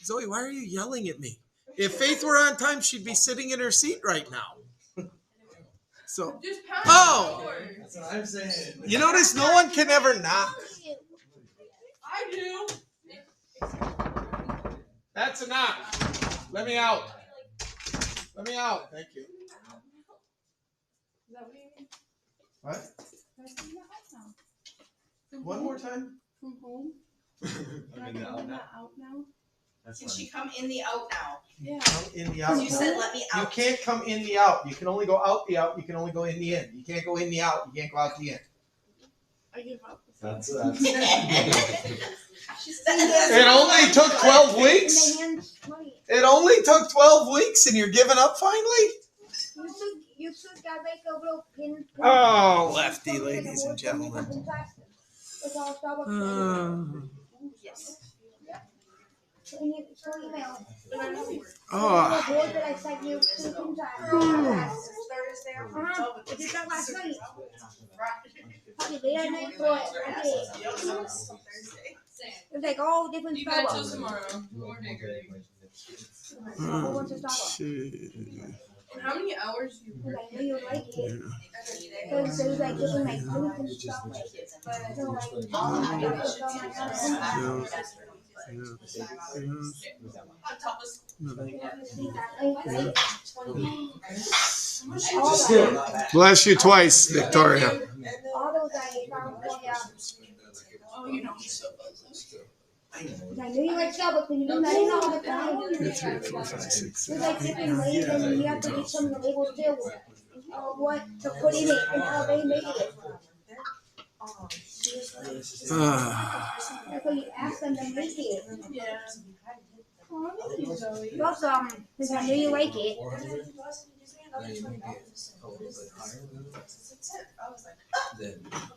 Zoe, why are you yelling at me? If Faith were on time, she'd be sitting in her seat right now. So, oh, That's what I'm saying. You notice no one can ever knock. I do. That's a knock. Let me out. Let me out. Thank you. Is that what you mean? What? One more time. From home? I'm in the out now. Out now? That's Can funny. she come in the out now? Yeah. Come in the out. Because you said let me You out. can't come in the out. You can only go out the out. You can only go in the in. You can't go in the out. You can't go out the in. I give up. That's It only took 12 weeks. It only took 12 weeks, and you're giving up finally. You took that like a little pin. Oh, lefty, ladies and gentlemen. Yes. Oh. It's like all different You got till Starbucks. tomorrow. And how many hours do you work? I know you like it. Because there's like different like different stuff like it. But I don't like Bless you twice, Victoria. all those I found. Oh, you know he's so buzzed. I knew you like Starbucks, but you do that in all the time. 2, 3, 4, 5, 6, There's 7, like different ways, and you have to get some of the labels too. What to put in it and how they made it. That's why you ask them to make it. Yeah. Oh, thank you, Zoe. Plus, since I knew you like it.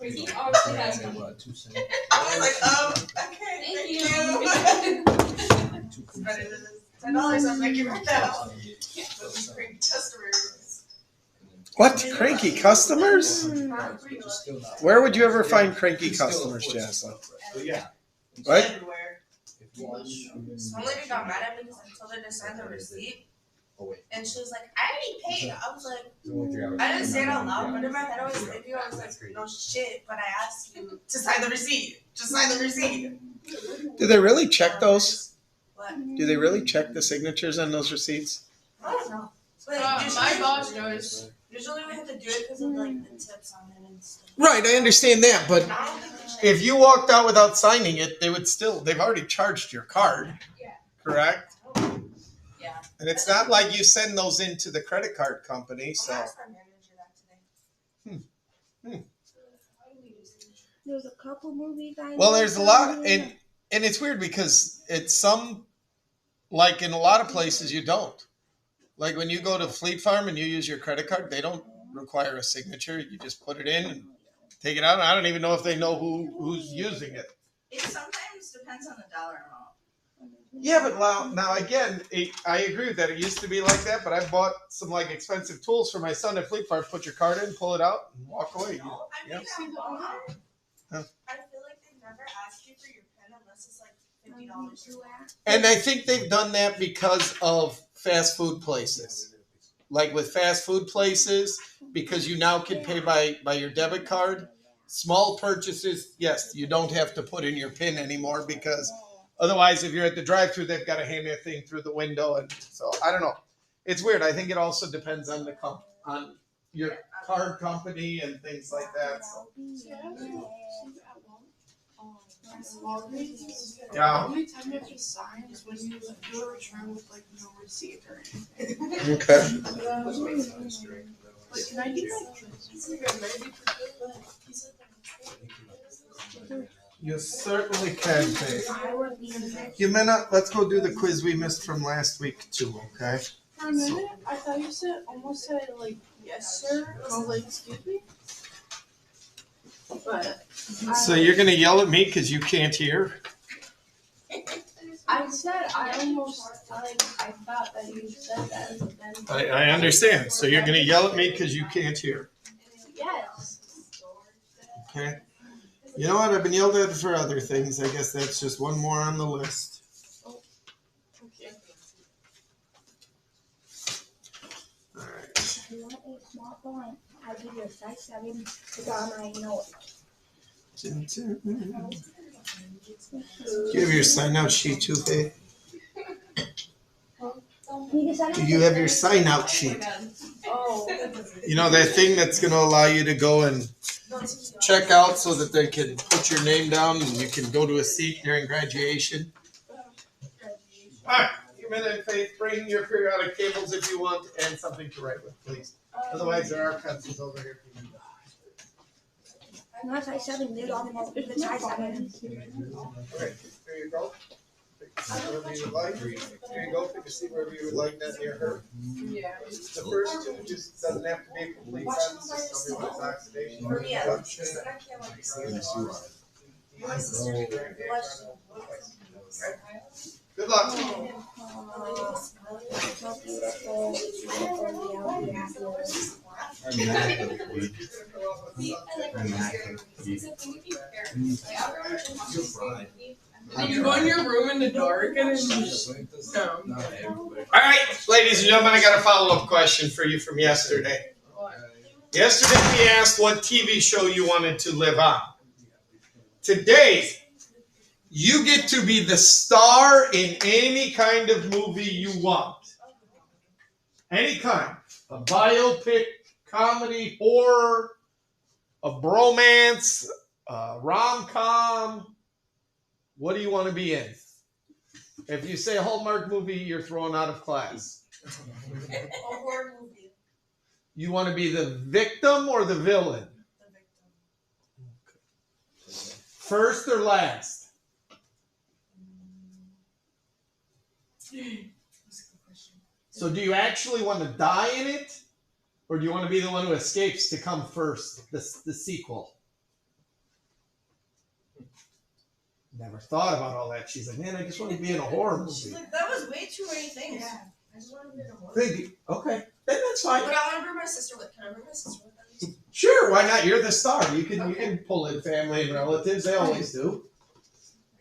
He obviously has money. I was like, okay, thank you. It's better than the $10 I'm making right now. Those great customers. What? Cranky customers? Where would you ever find cranky customers, Jocelyn? Yeah. What? Everywhere. One lady got mad at me because I told her to sign the receipt. And she was like, I already paid. I was like, I didn't say it out loud, but in my head I was thinking, I was like, no shit, but I asked you to sign the receipt. Just sign the receipt. Do they really check those? What? Do they really check the signatures on those receipts? I don't know. But My boss knows. usually we have to do it because of like the tips on it and stuff. Right, I understand that, but I don't think they check. if you walked out without signing it, they've already charged your card. Yeah. Correct? Yeah. And it's not like you send those into the credit card company, so. I'll ask our manager that today. There's a couple movies I Well, know there's a from lot, here. and it's weird because it's some, like in a lot of places you don't. Like when you go to Fleet Farm and you use your credit card, they don't require a signature. You just put it in and take it out. I don't even know if they know who's using it. It sometimes depends on the dollar amount. Yeah, but now again, I agree with that. It used to be like that, but I bought some like expensive tools for my son at Fleet Farm. Put your card in, pull it out, and walk away. No, I Yep. think I'm wrong. Huh. I feel like they never ask you for your pen unless it's like $50 or more. And I think they've done that because of fast food places. Like with fast food places, because you now can pay by your debit card. Small purchases, yes, you don't have to put in your PIN anymore because otherwise, if you're at the drive-thru, they've got to hand you a thing through the window. And so I don't know. It's weird. I think it also depends on on your card company and things like that. So. The Yeah. only time you have to sign is when you do a return with like no receipt or anything. Okay. Like, can I do that? You certainly can, Faith. Jimena, let's go do the quiz we missed from last week too, okay? For a minute, I thought you almost said like yes sir. I was like, excuse me. But So you're gonna yell at me because you can't hear? I said I thought that you said that, but then I understand. So you're gonna yell at me because you can't hear. yes. Okay. You know what? I've been yelled at for other things. I guess that's just one more on the list. small font. I give you a size 7 because I might know it. Do you have your sign out sheet too, Faith? Do Do you have your sign out sheet? Oh. You know, that thing that's going to allow you to go and check out so that they can put your name down and you can go to a seat during graduation. All right, you minute, Faith. Bring your periodic tables if you want and something to write with, please. Otherwise, there are pencils over here. Not size 7, dude. If it's size 7. Okay, there you go. Pick a seat wherever you would like. There you go. Pick a seat wherever you would like, not near her. Yeah. The first two just doesn't have to be a complete sentence. Just tell me what oxidation. For me, I can't like see My sister. it. Good luck. So beautiful. You go in your room in the dark and then just no. All right, ladies and gentlemen, I got a follow-up question for you from yesterday. Yesterday we asked what TV show you wanted to live on. Today, you get to be the star in any kind of movie you want. Any kind. A biopic, comedy, horror, a bromance, a rom-com. What do you want to be in? If you say Hallmark movie, you're thrown out of class. A horror movie. You want to be the victim or the villain? The victim. First or last? So do you actually want to die in it? Or do you want to be the one who escapes to come first, the sequel? Never thought about all that. She's like, man, I just want to be in a horror She's movie. like, that was way too many things. Yeah. I just want to be in a horror. Okay, then that's fine. But I want to bring my sister with. Can I bring my sister with at least? Sure, why not? You're the star. You can pull in family and relatives. They always do.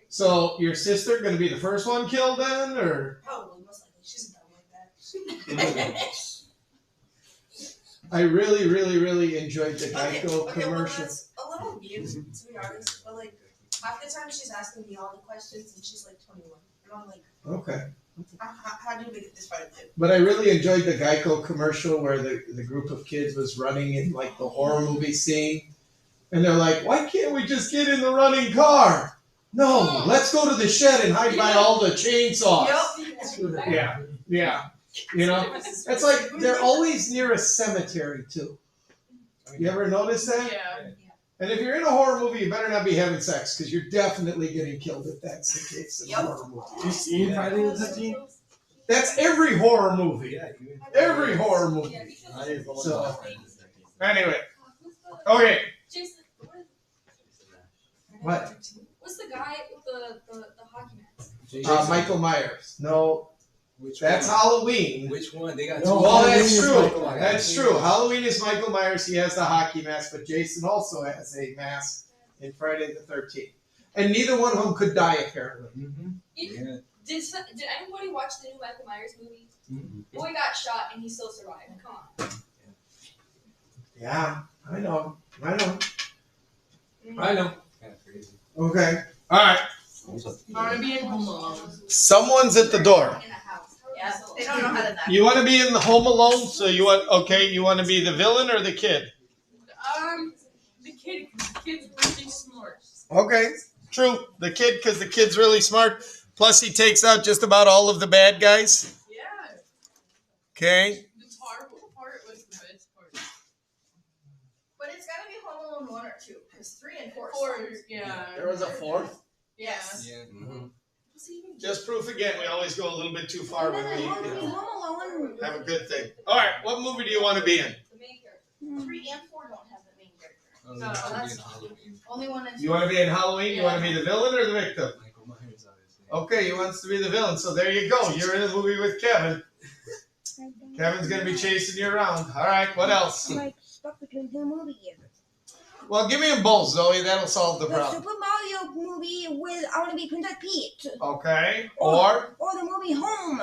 So your sister going to be the first one killed then, or? Probably, most likely. She's dumb like that. I really, really, really enjoyed the Geico Well, commercial. that's a little mean, to be honest. But like, half the time she's asking me all the questions, and she's like 21, and I'm like, Okay. how do we get this right? But I really enjoyed the Geico commercial where the group of kids was running in like the horror movie scene. And they're like, why can't we just get in the running car? No, let's go to the shed and hide by all the chainsaws. Yep. Yeah. You know, it's like they're always near a cemetery too. You ever notice that? Yeah. And if you're in a horror movie, you better not be having sex because you're definitely getting killed if that's the case in a horror movie. You seen Friday the 13th? That's every horror movie. Every horror movie. So, Anyway, okay. Jason, What? what's the guy with the hockey mask? Michael Myers. No, which that's one? Halloween. Which one? They got No, two. well, Halloween that's is true. Michael Myers. That's true. Halloween is Michael Myers. He has the hockey mask, but Jason also has a mask in Friday the 13th. And neither one of them could die, apparently. Mhm. Yeah. Did anybody watch the new Michael Myers movie? Mhm. Boy got shot and he still survived. Come on. Yeah, I know. I know. Kind of crazy. Okay. All right. I want to be in Home Alone. Someone's at the door. In a house. Yeah, they don't know how to die. You want to be in the Home Alone? So you want to be the villain or the kid? The kid, 'cause the kid's really smart. Okay. True. The kid, because the kid's really smart. Plus, he takes out just about all of the bad guys. Yeah. Okay. The horrible part was the best part. But it's gotta be Home Alone 1 or 2, because 3 and 4 Yeah. There was a fourth. Yes. Yeah. Just proof again. We always go a little bit too far when we Home Alone. have a good thing. All right. What movie do you want to be in? The main character. 3 and 4 don't have the main character. Oh, No, that's that's- Halloween. Only 1 and 2. You want to be in Halloween? You want to be the villain or the victim? Michael Myers, obviously. Okay, he wants to be the villain. So there you go. You're in a movie with Kevin. Kevin's going to be chasing you around. All right. What else? I'm like stuck between two movies. Well, give me them both, Zoe. That'll solve the The problem. Super Mario movie with I want to be Princess Peach. Okay. Or? Or the movie Home.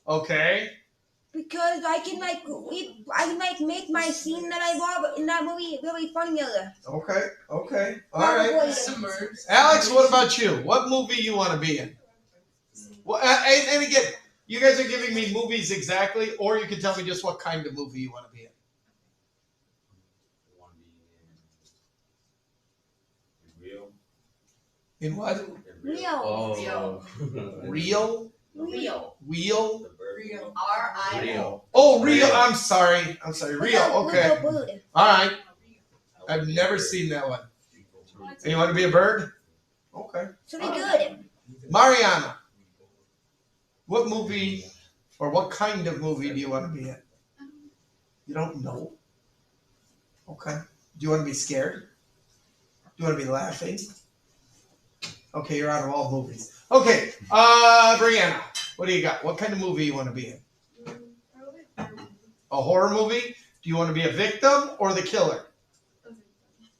Okay. Because I can make my scene that I love in that movie really funnier. Okay. Okay. All right. Submerged. Alex, what about you? What movie you want to be in? Well, and again, you guys are giving me movies exactly, or you can tell me just what kind of movie you want to be in. Real. In what? Real. Oh. Real? Real. Wheel? Real. R-I-O. Oh, real. I'm sorry. Real. Okay. Little bird. All right. I've never seen that one. And you want to be a bird? Okay. So be good. Mariana, what movie or what kind of movie do you want to be in? You don't know? Okay. Do you want to be scared? Do you want to be laughing? Okay, you're out of all movies. Okay, Brianna, what do you got? What kind of movie you want to be in? A horror movie? Do you want to be a victim or the killer?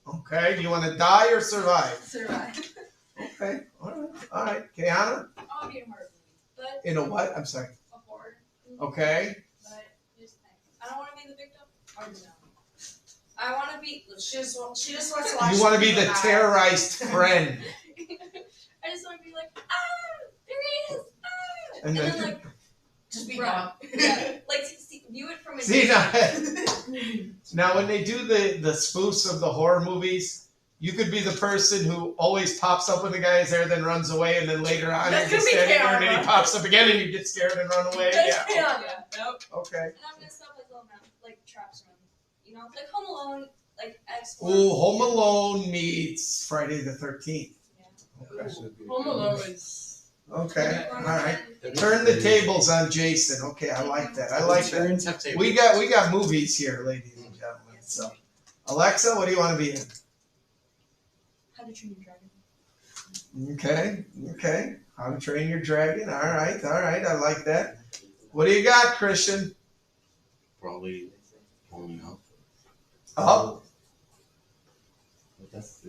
Okay, do you want to die or survive? Survive. Okay, all right. Kiana? I'll be a horror movie, but In a what? I'm sorry. a horror. Okay. But here's the thing: I don't want to be the victim or the villain. I want to be. She just wants to watch. You want to be the people die. terrorized friend. I just want to be like, there he is, And then- then like, Just be run. gone. Yeah, like view it from a See, distance. now when they do the spoofs of the horror movies, you could be the person who always pops up when the guy is there, then runs away, and then later on That's you're just gonna be standing there, and then he Kiara. pops up again, and you get scared and run away. That's Yeah. Kiara. Nope. Okay. And I'm gonna stop like little like traps around, you know, like Home Alone, like X. Ooh, Home Alone meets Friday the 13th. Okay. Home Alone is. Okay. All right. Turn the tables on Jason. Okay, I like that. I like that. Turns have tables. We got movies here, ladies and gentlemen. So, Alexa, what do you want to be in? How to Train Your Dragon. Okay. How to Train Your Dragon. All right. I like that. What do you got, Christian? Probably only up. Oh,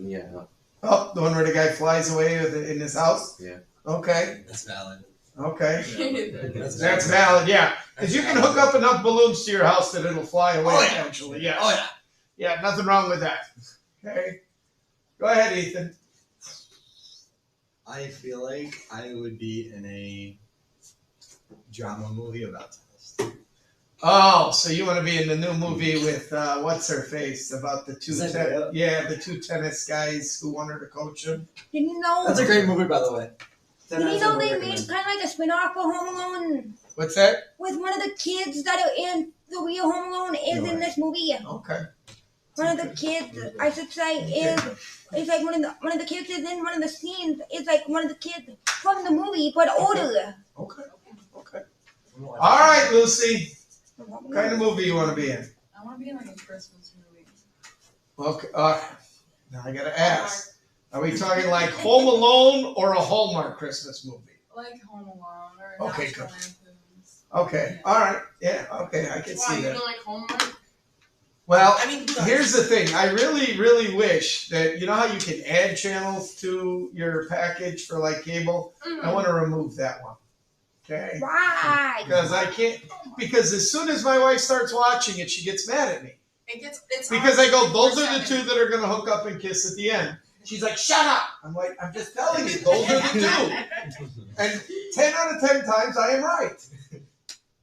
Yeah. oh, the one where the guy flies away in his house? Yeah. Okay. That's valid. Okay. That's That's valid, yeah. Because you can hook up enough balloons to your house that it'll fly away Oh, yeah. eventually. Yeah. Oh yeah. Yeah, nothing wrong with that. Okay. Go ahead, Ethan. I feel like I would be in a drama movie about tennis. Oh, so you want to be in the new movie with what's her face about the two Is that real? the two tennis guys who want her to coach him. Did you know? That's a great movie, by the way. Did you know they made kind of like a spin-off of Home Alone What's that? with one of the kids that are in the real Home Alone is in this movie. Okay. One of the kids, I should say, is like one of the kids is in one of the scenes. Is like one of the kids from the movie, but older. Okay. All right, Lucy. What kind of movie you want to be in? I want to be in like a Christmas movie. Okay. Now I gotta ask. Are we talking like Home Alone or a Hallmark Christmas movie? Like Home Alone or Okay, National good. Lampoons. Okay. All right. Yeah. Okay. I can Wow, see you that. don't like Hallmark? Well, I mean, here's the thing. I really, really wish that, you know how you can add channels to your package for like cable? I want to remove that one. Okay? Right. Because I can't, because as soon as my wife starts watching it, she gets mad at me. it's Because on I go, those are the 24/7. two that are going to hook up and kiss at the end. She's like, shut up. I'm like, I'm just telling you, those are the two. And 10 out of 10 times I am right.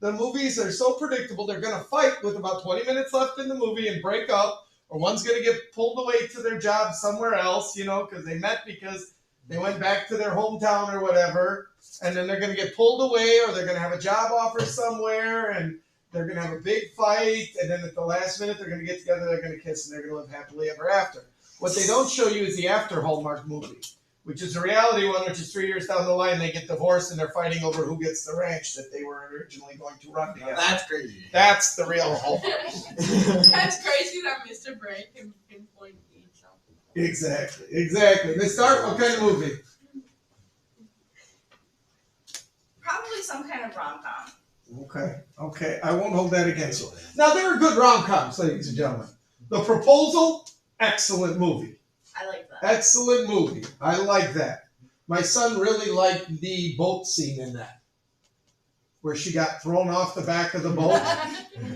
The movies are so predictable. They're going to fight with about 20 minutes left in the movie and break up, or one's going to get pulled away to their job somewhere else, you know, because they met because they went back to their hometown or whatever, and then they're going to get pulled away, or they're going to have a job offer somewhere, and they're going to have a big fight, and then at the last minute they're going to get together, they're going to kiss, and they're going to live happily ever after. What they don't show you is the after Hallmark movie, which is a reality one, which is 3 years down the line, they get divorced and they're fighting over who gets the ranch that they were originally going to run together. That's crazy. That's the real Hallmark. That's crazy that Mr. Brain can pinpoint each other. Exactly. They start, what kind of movie? Probably some kind of rom-com. Okay. I won't hold that against you. Now, there are good rom-coms, ladies and gentlemen. The Proposal, excellent movie. I like that. Excellent movie. I like that. My son really liked the boat scene in that. where she got thrown off the back of the boat.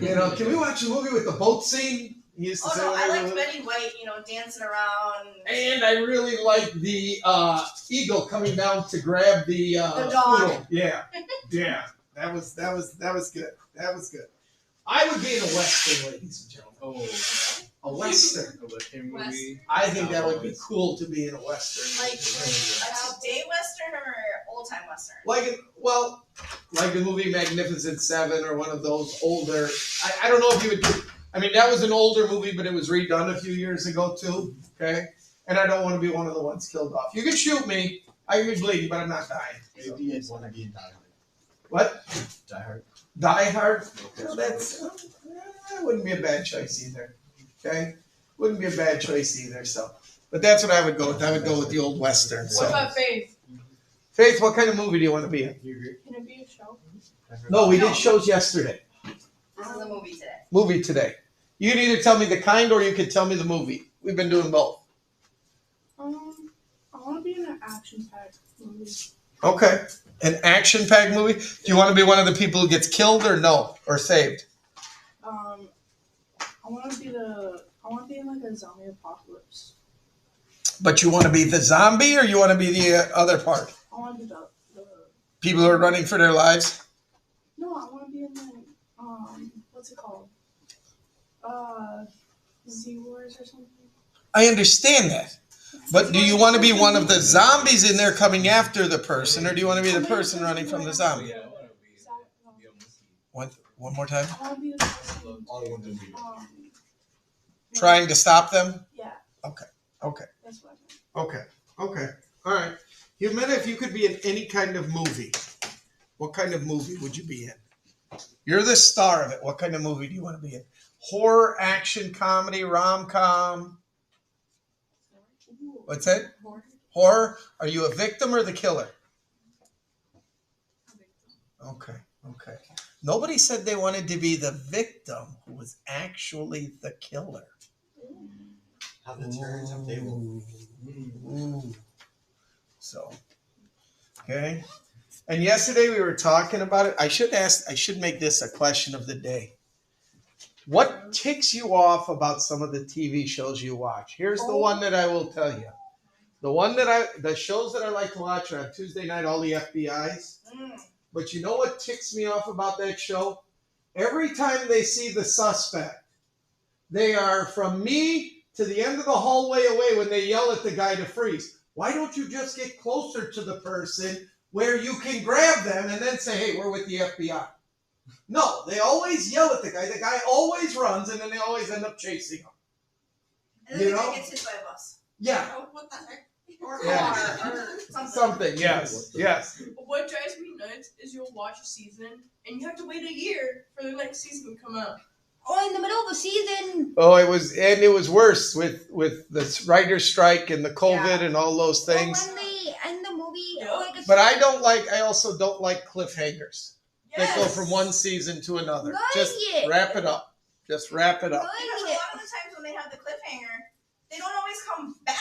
You know, can we watch a movie with the boat scene? He used to Oh say no, I whenever like we- Betty White, dancing around. And I really like the eagle coming down to grab the dog. poodle. Yeah, yeah, that was good. That was good. I would be in a western, ladies and gentlemen. Oh, A western. a Western movie. I think that would be cool to be in a western. Like a today western or old time western? Like the movie Magnificent Seven or one of those older. I don't know if you would. I mean, that was an older movie, but it was redone a few years ago too. Okay, and I don't want to be one of the ones killed off. You can shoot me. I can be bleeding, but I'm not dying. Maybe you'd want to be in Die Hard. What? Die Hard. Die Hard? Well, that wouldn't be a bad choice either. Okay? Wouldn't be a bad choice either. So, but that's what I would go with. I would go with the old western. What So, about Faith? Faith, what kind of movie do you want to be in? You agree? Can it be a show? No, we did shows yesterday. This is a movie today. Movie today. You can either tell me the kind or you can tell me the movie. We've been doing both. I want to be in an action-packed movie. Okay. An action-packed movie? Do you want to be one of the people who gets killed or no? Or saved? I want to be in like a zombie apocalypse. But you want to be the zombie or you want to be the other part? I want to be the People who are running for their lives? no, I want to be in like what's it called? Z Wars or something. I understand that. But do you want to be one of the zombies in there coming after the person, or do you want to be the person running from the zombie? Yeah, I want to be a monkey. One more time. I want to be the person. All I want to be. Trying to stop them? Yeah. Okay. That's what I meant. Okay. All right. Humana, if you could be in any kind of movie, what kind of movie would you be in? You're the star of it. What kind of movie do you want to be in? Horror, action, comedy, rom-com? What's that? Horror? Are you a victim or the killer? Okay. Nobody said they wanted to be the victim who was actually the killer. Have the turntable. Ooh. So, okay. And yesterday we were talking about it. I should make this a question of the day. What ticks you off about some of the TV shows you watch? Here's the one that I will tell you. The shows that I like to watch are on Tuesday night, all the FBI's. But you know what ticks me off about that show? Every time they see the suspect, they are from me to the end of the hallway away when they yell at the guy to freeze. Why don't you just get closer to the person where you can grab them and then say, hey, we're with the FBI? No, they always yell at the guy. The guy always runs, and then they always end up chasing him. And then the guy gets hit by a bus. Yeah. Oh, what the heck? Or Yeah. car, or something. Something, yes. What drives me nuts is you'll watch a season and you have to wait a year for the next season to come out. Oh, in the middle of the season. Oh, it was worse with the writer's strike and the COVID and all those Or things. when they end the movie, Yep. like a But I also don't like cliffhangers. That go from one season to another. Right. Just wrap it up. Just wrap it up. Because a lot of the times when they have the cliffhanger, they don't always come back.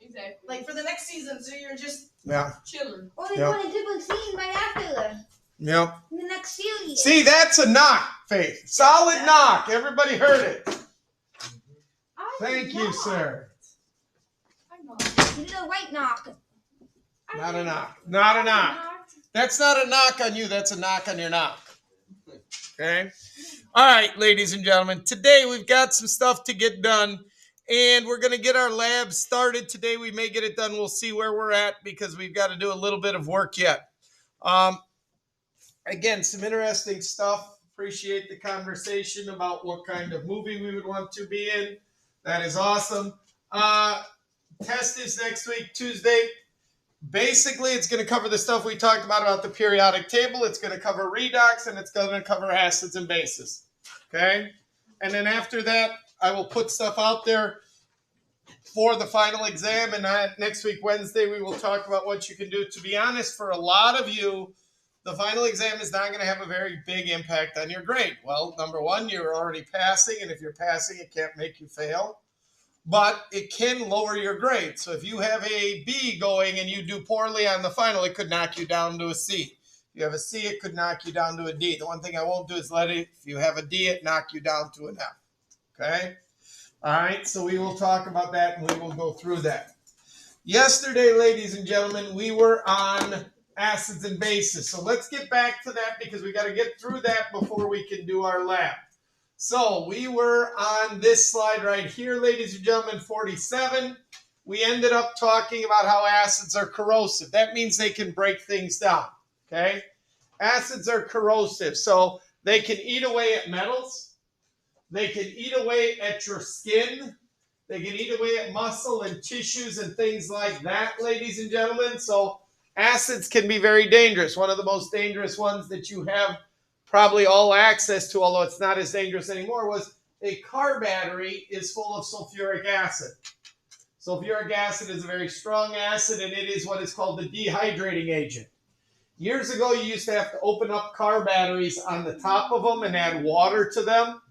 Exactly. Like for the next season, so you're just Yeah. chilling. Or they Yep. go in a different scene right after Yep. in the next series. See, that's a knock, Faith. Solid knock. Everybody heard it. Thank you, sir. I know. You did a right knock. Not a knock. Not a knock. That's not a knock on you. That's a knock on your knock. Okay? All right, ladies and gentlemen. Today we've got some stuff to get done, and we're going to get our lab started today. We may get it done. We'll see where we're at because we've got to do a little bit of work yet. Again, some interesting stuff. Appreciate the conversation about what kind of movie we would want to be in. That is awesome. Test is next week, Tuesday. Basically, it's going to cover the stuff we talked about the periodic table. It's going to cover redox, and it's going to cover acids and bases. Okay? And then after that, I will put stuff out there for the final exam. And next week, Wednesday, we will talk about what you can do. To be honest, for a lot of you, the final exam is not going to have a very big impact on your grade. Well, number one, you're already passing, and if you're passing, it can't make you fail. But it can lower your grade. So if you have a B going and you do poorly on the final, it could knock you down to a C. If you have a C, it could knock you down to a D. The one thing I won't do is let it, if you have a D, it knock you down to an F. Okay? All right, so we will talk about that and we will go through that. Yesterday, ladies and gentlemen, we were on acids and bases. So let's get back to that because we got to get through that before we can do our lab. So we were on this slide right here, ladies and gentlemen, 47. We ended up talking about how acids are corrosive. That means they can break things down, okay? Acids are corrosive, so they can eat away at metals. They can eat away at your skin. They can eat away at muscle and tissues and things like that, ladies and gentlemen. So acids can be very dangerous. One of the most dangerous ones that you have probably all access to, although it's not as dangerous anymore, was a car battery is full of sulfuric acid. Sulfuric acid is a very strong acid, and it is what is called the dehydrating agent. Years ago, you used to have to open up car batteries on the top of them and add water to them.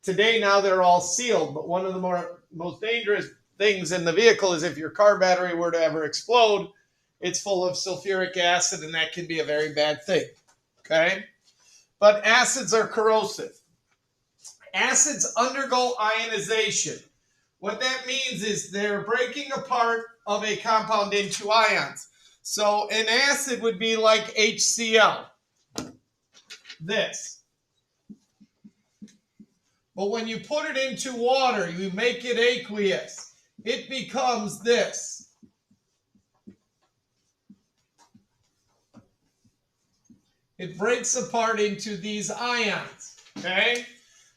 Today, now they're all sealed, but one of the most dangerous things in the vehicle is if your car battery were to ever explode, it's full of sulfuric acid, and that can be a very bad thing, okay? But acids are corrosive. Acids undergo ionization. What that means is they're breaking apart of a compound into ions. So an acid would be like HCl, this. But when you put it into water, you make it aqueous. It becomes this. It breaks apart into these ions, okay?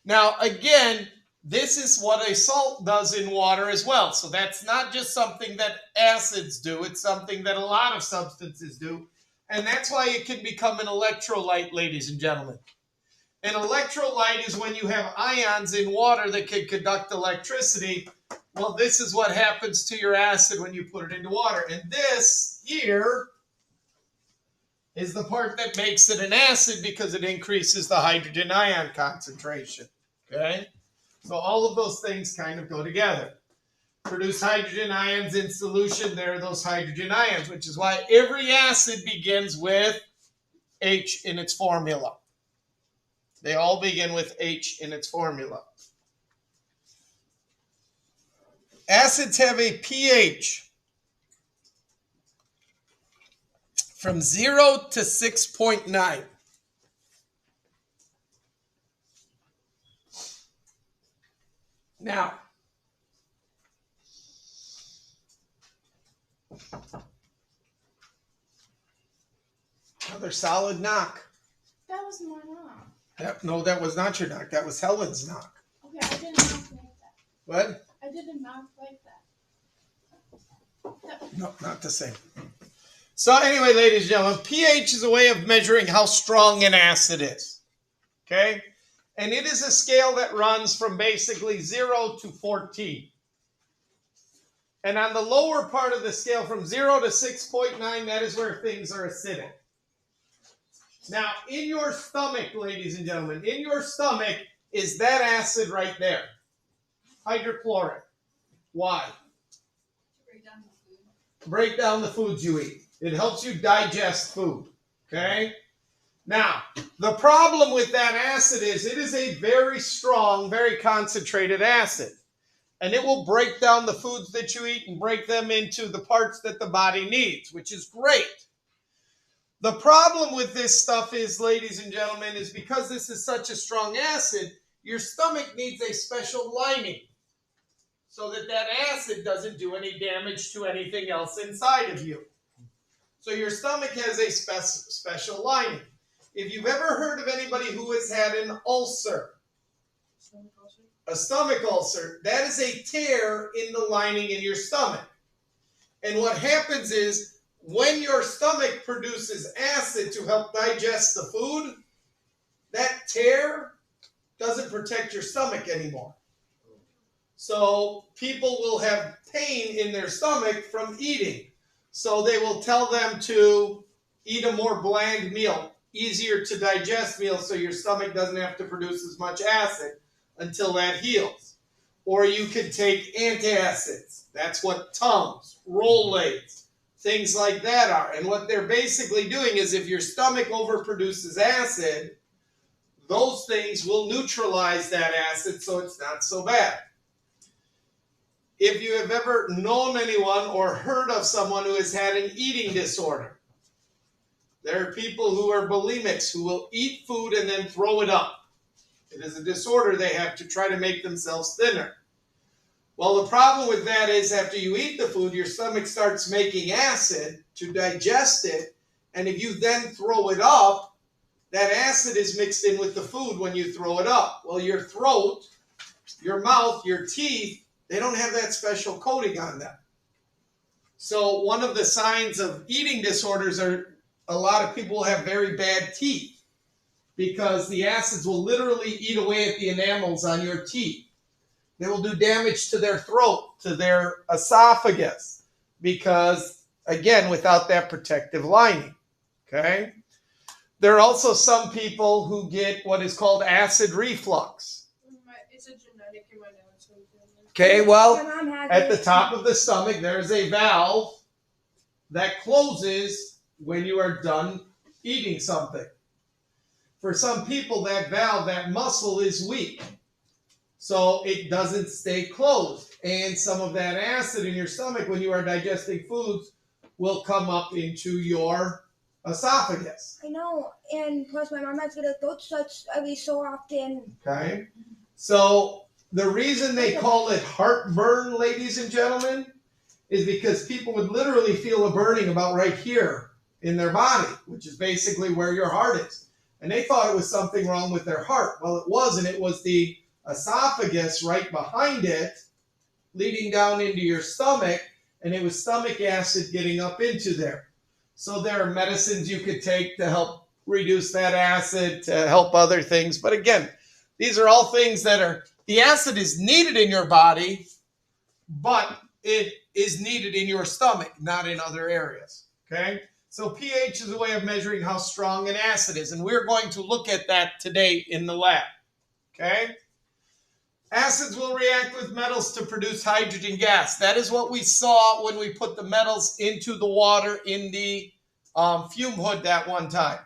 Now, again, this is what a salt does in water as well. So that's not just something that acids do. It's something that a lot of substances do. And that's why it can become an electrolyte, ladies and gentlemen. An electrolyte is when you have ions in water that can conduct electricity. Well, this is what happens to your acid when you put it into water. And this here is the part that makes it an acid because it increases the hydrogen ion concentration. Okay? So all of those things kind of go together. Produce hydrogen ions in solution. There are those hydrogen ions, which is why every acid begins with H in its formula. They all begin with H in its formula. Acids have a pH from 0 to 6.9. Now, another solid knock. That was my knock. No, that was not your knock. That was Helen's knock. Okay, I didn't knock like that. What? I didn't knock like that. No, not the same. So anyway, ladies and gentlemen, pH is a way of measuring how strong an acid is. Okay? And it is a scale that runs from basically 0 to 14. And on the lower part of the scale, from 0 to 6.9, that is where things are acidic. Now, in your stomach, ladies and gentlemen, in your stomach is that acid right there. Hydrochloric. Why? Break down the foods you eat. It helps you digest food. Okay? Now, the problem with that acid is it is a very strong, very concentrated acid. And it will break down the foods that you eat and break them into the parts that the body needs, which is great. The problem with this stuff is, ladies and gentlemen, is because this is such a strong acid, your stomach needs a special lining so that that acid doesn't do any damage to anything else inside of you. So your stomach has a special lining. If you've ever heard of anybody who has had an ulcer, a stomach ulcer, that is a tear in the lining in your stomach. And what happens is, when your stomach produces acid to help digest the food, that tear doesn't protect your stomach anymore. So people will have pain in their stomach from eating. So they will tell them to eat a more bland meal, easier to digest meal, so your stomach doesn't have to produce as much acid until that heals. Or you can take antacids. That's what Tums, Rolaids, things like that are. And what they're basically doing is if your stomach overproduces acid, those things will neutralize that acid so it's not so bad. If you have ever known anyone or heard of someone who has had an eating disorder, there are people who are bulimics who will eat food and then throw it up. It is a disorder they have to try to make themselves thinner. Well, the problem with that is after you eat the food, your stomach starts making acid to digest it, and if you then throw it up, that acid is mixed in with the food when you throw it up. Well, your throat, your mouth, your teeth, they don't have that special coating on them. So one of the signs of eating disorders are a lot of people have very bad teeth because the acids will literally eat away at the enamels on your teeth. They will do damage to their throat, to their esophagus, because, again, without that protective lining, okay? There are also some people who get what is called acid reflux. It's a genetic in my dad's family. Okay, My well, mom has at the it. top of the stomach, there's a valve that closes when you are done eating something. For some people, that valve, that muscle is weak. So it doesn't stay closed. And some of that acid in your stomach when you are digesting foods will come up into your esophagus. I know, and plus my mom has to get a throat touch every so often. Okay? So the reason they call it heartburn, ladies and gentlemen, is because people would literally feel a burning about right here in their body, which is basically where your heart is. And they thought it was something wrong with their heart. Well, it wasn't. It was the esophagus right behind it, leading down into your stomach, and it was stomach acid getting up into there. So there are medicines you could take to help reduce that acid, to help other things. But again, these are all things that are, the acid is needed in your body, but it is needed in your stomach, not in other areas, okay? So pH is a way of measuring how strong an acid is, and we're going to look at that today in the lab, okay? Acids will react with metals to produce hydrogen gas. That is what we saw when we put the metals into the water in the fume hood that one time.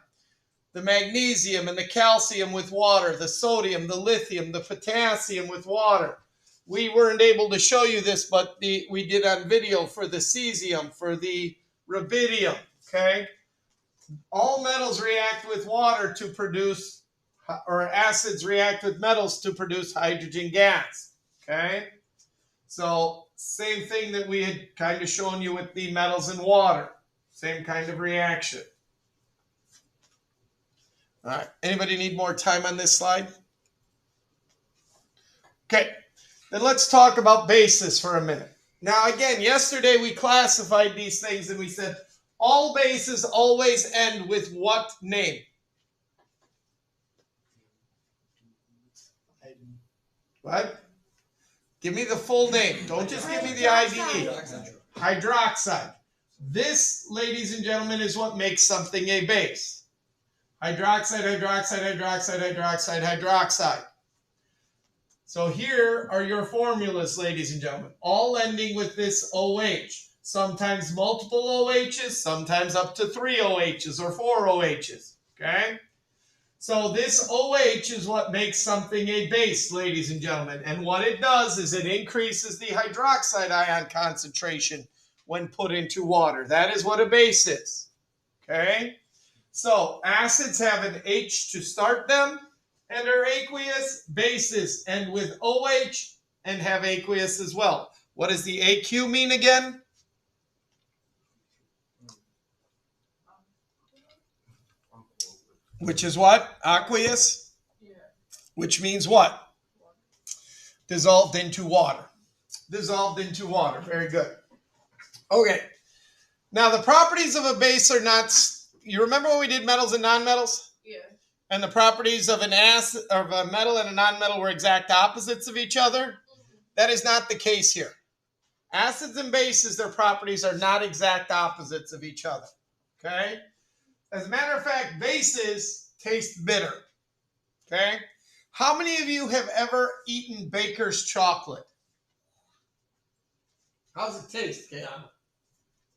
The magnesium and the calcium with water, the sodium, the lithium, the potassium with water. We weren't able to show you this, but we did on video for the cesium, for the rubidium, okay? All metals react with water to produce, or acids react with metals to produce hydrogen gas, okay? So same thing that we had kind of shown you with the metals and water. Same kind of reaction. All right, anybody need more time on this slide? Okay, then let's talk about bases for a minute. Now again, yesterday we classified these things and we said all bases always end with what name? What? Give me the full name. Don't just give me the IDE. Hydroxide. This, ladies and gentlemen, is what makes something a base. Hydroxide, hydroxide, hydroxide, hydroxide, hydroxide. So here are your formulas, ladies and gentlemen, all ending with this OH. Sometimes multiple OHs, sometimes up to 3 OHs or 4 OHs, okay? So this OH is what makes something a base, ladies and gentlemen. And what it does is it increases the hydroxide ion concentration when put into water. That is what a base is, okay? So acids have an H to start them and are aqueous. Bases end with OH and have aqueous as well. What does the AQ mean again? Which is what? Aqueous? Yeah. Which means what? Dissolved into water. Dissolved into water. Very good. Okay. Now the properties of a base are not... You remember when we did metals and nonmetals? Yeah. And the properties of an acid, of a metal and a nonmetal were exact opposites of each other? That is not the case here. Acids and bases, their properties are not exact opposites of each other. Okay? As a matter of fact, bases taste bitter. Okay? How many of you have ever eaten Baker's chocolate? How's it taste, Kiana?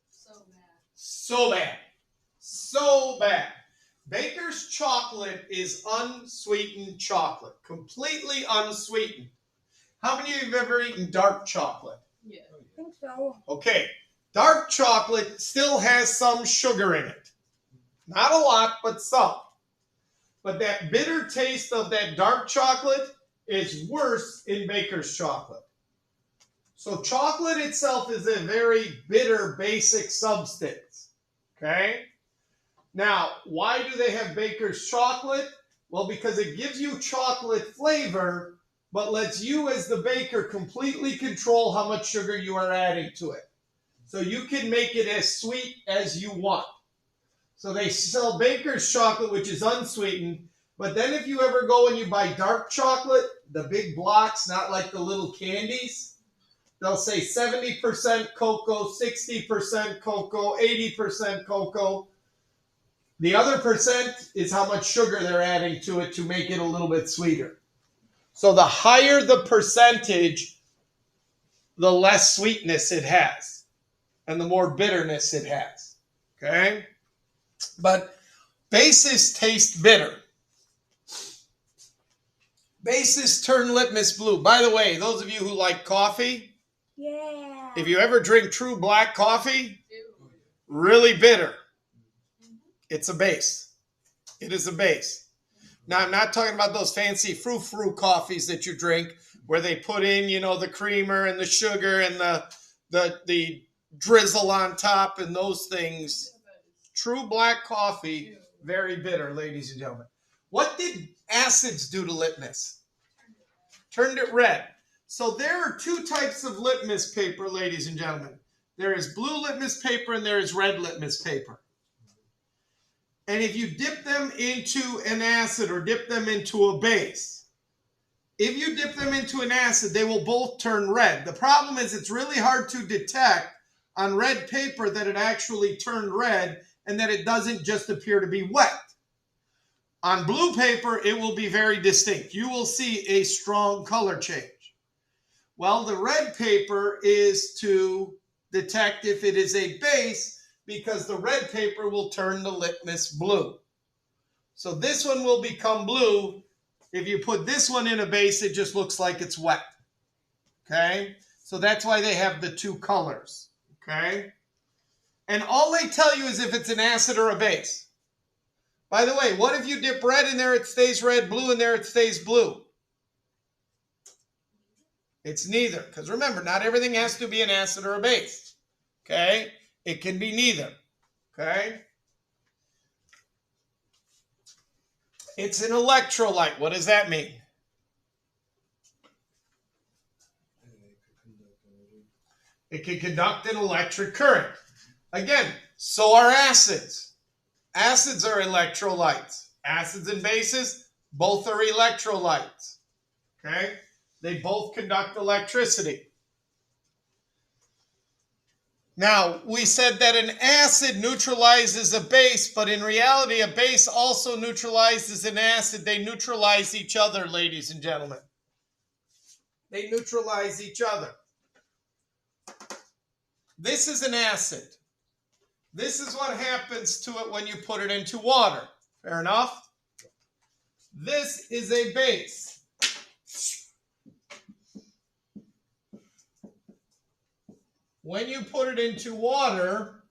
So bad. So bad. So bad. Baker's chocolate is unsweetened chocolate. Completely unsweetened. How many of you have ever eaten dark chocolate? Yeah. I think so. Okay. Dark chocolate still has some sugar in it. Not a lot, but some. But that bitter taste of that dark chocolate is worse in Baker's chocolate. So chocolate itself is a very bitter, basic substance. Okay? Now, why do they have Baker's chocolate? Well, because it gives you chocolate flavor, but lets you as the baker completely control how much sugar you are adding to it. So you can make it as sweet as you want. So they sell Baker's chocolate, which is unsweetened. But then if you ever go and you buy dark chocolate, the big blocks, not like the little candies, they'll say 70% cocoa, 60% cocoa, 80% cocoa. The other percent is how much sugar they're adding to it to make it a little bit sweeter. So the higher the percentage, the less sweetness it has and the more bitterness it has. Okay? But bases taste bitter. Bases turn litmus blue. By the way, those of you who like coffee, Yeah. if you ever drink true black coffee, really bitter. It's a base. It is a base. Now, I'm not talking about those fancy frou-frou coffees that you drink where they put in, you know, the creamer and the sugar and the drizzle on top and those things. True black coffee, very bitter, ladies and gentlemen. What did acids do to litmus? Turned it red. So there are two types of litmus paper, ladies and gentlemen. There is blue litmus paper and there is red litmus paper. And if you dip them into an acid or dip them into a base, if you dip them into an acid, they will both turn red. The problem is it's really hard to detect on red paper that it actually turned red and that it doesn't just appear to be wet. On blue paper, it will be very distinct. You will see a strong color change. Well, the red paper is to detect if it is a base because the red paper will turn the litmus blue. So this one will become blue. If you put this one in a base, it just looks like it's wet. Okay? So that's why they have the two colors. Okay? And all they tell you is if it's an acid or a base. By the way, what if you dip red in there, it stays red, blue in there, it stays blue? It's neither. Because remember, not everything has to be an acid or a base. Okay? It can be neither. Okay? It's an electrolyte. What does that mean? It can conduct an electric current. Again, so are acids. Acids are electrolytes. Acids and bases, both are electrolytes. Okay? They both conduct electricity. Now, we said that an acid neutralizes a base, but in reality, a base also neutralizes an acid. They neutralize each other, ladies and gentlemen. They neutralize each other. This is an acid. This is what happens to it when you put it into water. Fair enough? This is a base. When you put it into water,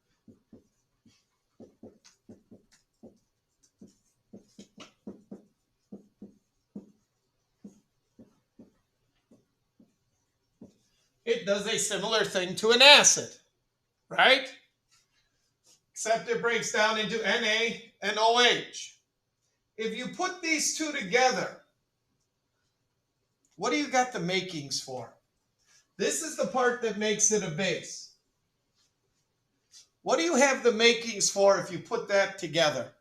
it does a similar thing to an acid, right? Except it breaks down into Na and OH. If you put these two together, what do you got the makings for? This is the part that makes it a base. What do you have the makings for if you put that together?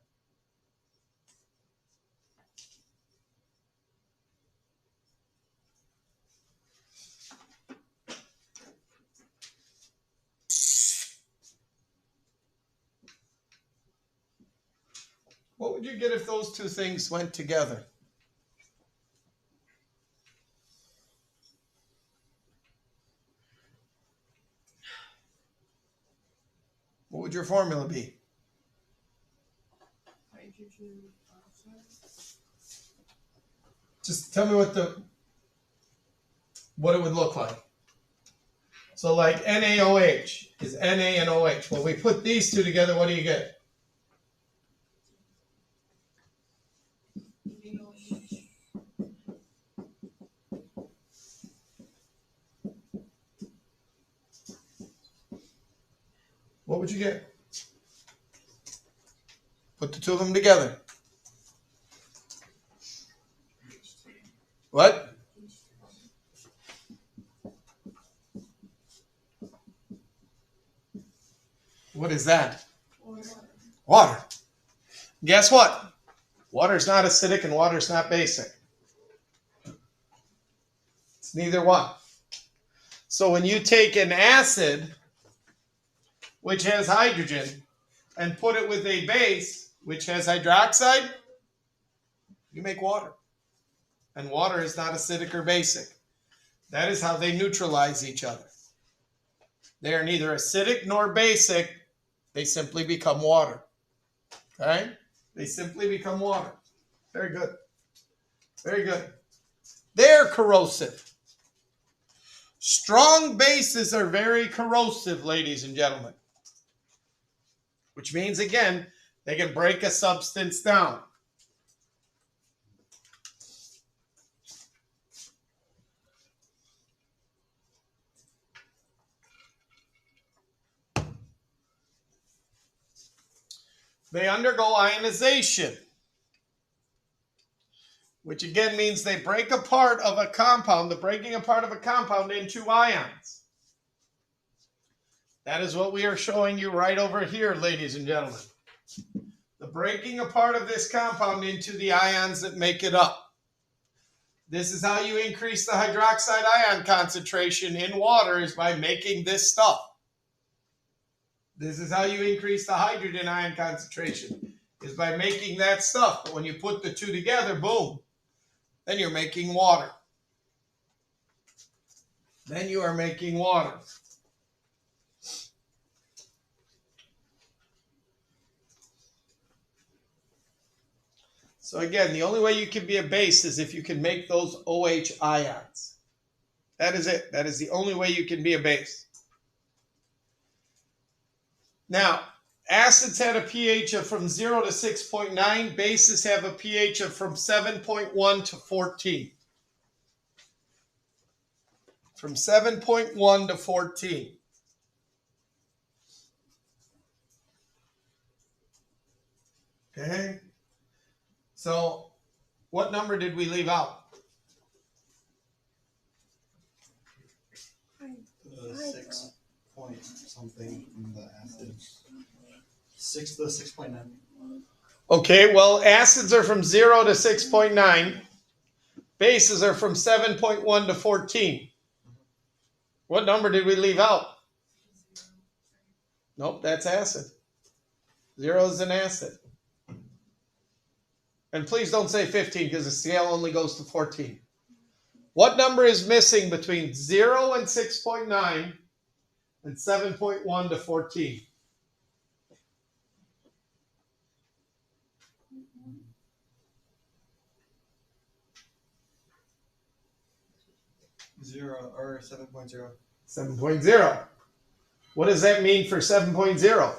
What would you get if those two things went together? What would your formula be? Hydrogen oxide. Just tell me what it would look like. So like NaOH is Na and OH. When we put these two together, what do you get? What would you get? Put the two of them together. What? What is that? Water. Guess what? Water is not acidic and water is not basic. It's neither one. So when you take an acid, which has hydrogen, and put it with a base, which has hydroxide, you make water. And water is not acidic or basic. That is how they neutralize each other. They are neither acidic nor basic. They simply become water. Okay? They simply become water. Very good. Very good. They're corrosive. Strong bases are very corrosive, ladies and gentlemen. Which means, again, they can break a substance down. They undergo ionization, which again means they break apart of a compound, the breaking apart of a compound into ions. That is what we are showing you right over here, ladies and gentlemen. The breaking apart of this compound into the ions that make it up. This is how you increase the hydroxide ion concentration in water, is by making this stuff. This is how you increase the hydrogen ion concentration, is by making that stuff. But when you put the two together, boom, then you're making water. Then you are making water. So again, the only way you can be a base is if you can make those OH ions. That is it. That is the only way you can be a base. Now, acids had a pH of from 0 to 6.9. Bases have a pH of from 7.1 to 14. From 7.1 to 14. Okay? So, what number did we leave out? 6 point something in the acid. 6.9. Okay, well, acids are from 0 to 6.9. Bases are from 7.1 to 14. What number did we leave out? Nope, that's acid. 0 is an acid. And please don't say 15 because the scale only goes to 14. What number is missing between 0 and 6.9 and 7.1 to 14? 0 or 7.0. 7.0. What does that mean for 7.0?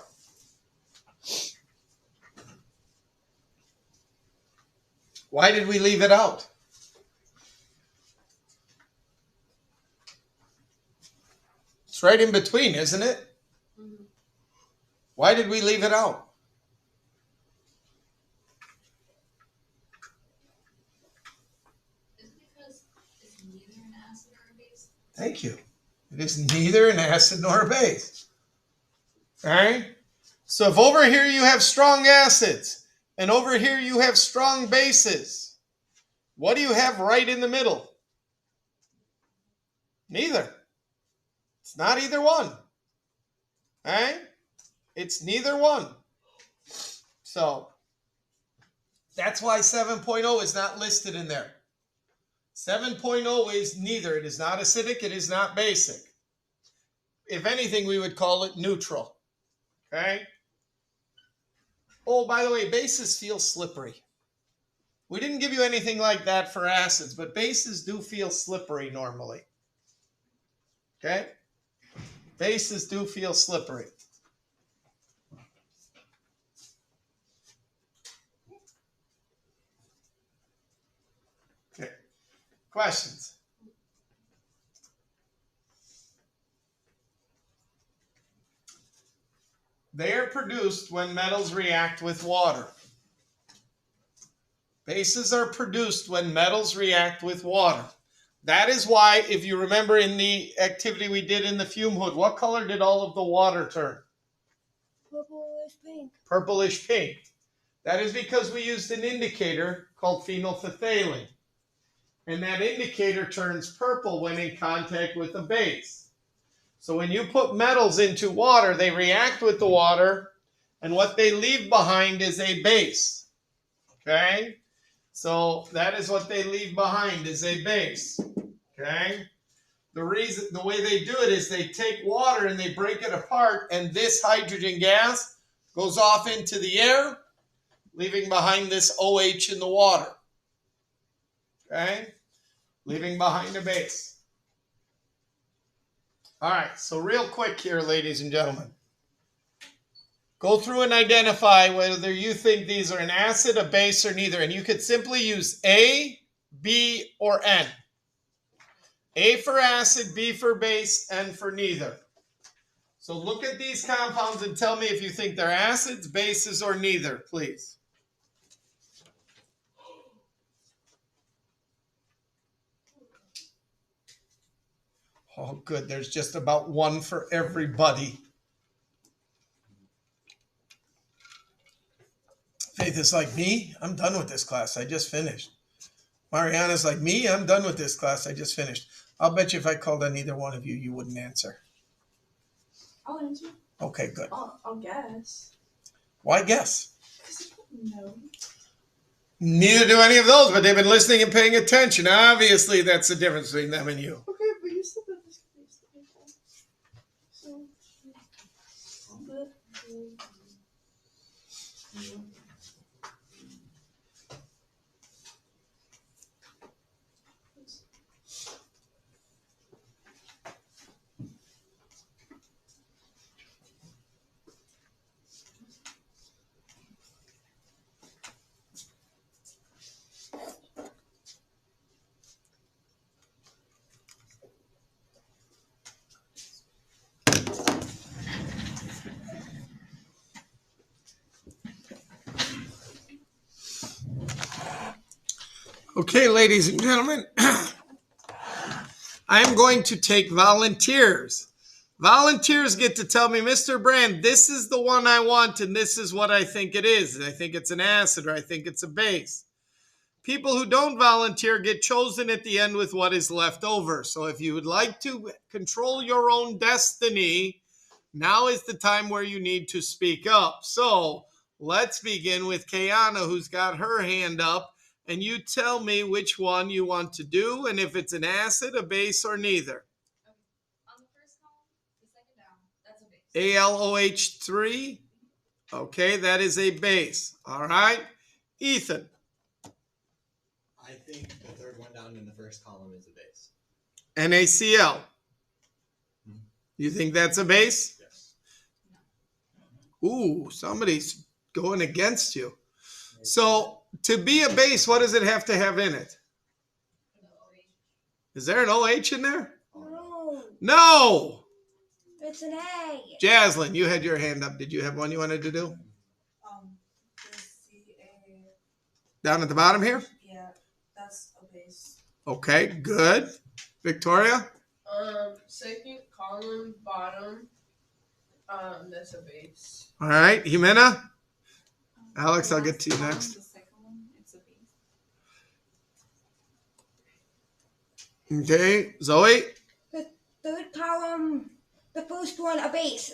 Why did we leave it out? It's right in between, isn't it? Why did we leave it out? Is it because it's neither an acid or a base? Thank you. It is neither an acid nor a base. All right? So if over here you have strong acids and over here you have strong bases, what do you have right in the middle? Neither. It's not either one. All right? It's neither one. So that's why 7.0 is not listed in there. 7.0 is neither. It is not acidic. It is not basic. If anything, we would call it neutral. Okay? Oh, by the way, bases feel slippery. We didn't give you anything like that for acids, but bases do feel slippery normally. Okay? Bases do feel slippery. Okay. Questions? They are produced when metals react with water. Bases are produced when metals react with water. That is why, if you remember in the activity we did in the fume hood, what color did all of the water turn? Purplish pink. Purplish pink. That is because we used an indicator called phenolphthalein. And that indicator turns purple when in contact with a base. So when you put metals into water, they react with the water, and what they leave behind is a base. Okay? So that is what they leave behind is a base. Okay? The way they do it is they take water and they break it apart, and this hydrogen gas goes off into the air, leaving behind this OH in the water. Okay? Leaving behind a base. All right, so real quick here, ladies and gentlemen. Go through and identify whether you think these are an acid, a base, or neither. And you could simply use A, B, or N. A for acid, B for base, N for neither. So look at these compounds and tell me if you think they're acids, bases, or neither, please. Oh, good. There's just about one for everybody. Faith is like, me? I'm done with this class. I just finished. Mariana's like, me? I'm done with this class. I just finished. I'll bet you if I called on either one of you, you wouldn't answer. I'll answer. Okay, good. I'll guess. Why guess? No. Neither do any of those, but they've been listening and paying attention. Obviously, that's the difference between them and you. Okay, but you said that this could be so. But, Okay, ladies and gentlemen, I'm going to take volunteers. Volunteers get to tell me, Mr. Brand, this is the one I want, and this is what I think it is. I think it's an acid, or I think it's a base. People who don't volunteer get chosen at the end with what is left over. So if you would like to control your own destiny, now is the time where you need to speak up. So let's begin with Kayana, who's got her hand up. And you tell me which one you want to do, and if it's an acid, a base, or neither. Okay. On the first column, the second down, that's a base. ALOH3. Okay, that is a base. All right. Ethan. I think the third one down in the first column is a base. NaCl. You think that's a base? Yes. Ooh, somebody's going against you. So to be a base, what does it have to have in it? Is there an OH in there? No, No. it's an A. Jaslyn, you had your hand up. Did you have one you wanted to do? The CA, Down at the bottom here? yeah, that's a base. Okay, good. Victoria? Second column, bottom. That's a base. All right. Jimena? Alex, I'll get to you next. The second one, it's a base. Okay. Zoe? The third column, the first one, a base.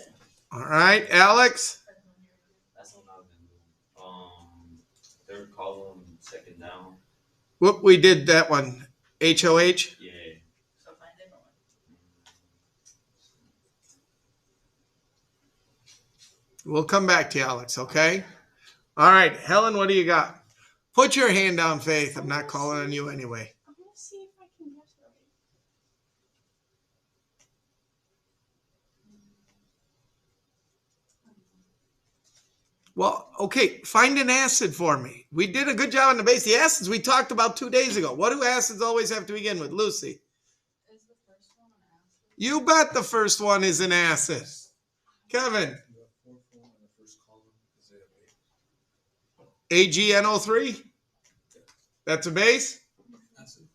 All right. Alex? That's what I've been doing. Third column, second down. Whoop, we did that one. HOH? Yeah. So find a different one. We'll come back to you, Alex, okay? All right, Helen, what do you got? Put your hand down, Faith. I'm not calling on you anyway. I'm gonna see if I can guess right. Well, okay, find an acid for me. We did a good job on the base. The acids we talked about 2 days ago. What do acids always have to begin with, Lucy? Is the first one an acid? You bet the first one is an acid. Kevin, The fourth one in the first column is a AgNO3? That's a base? acid.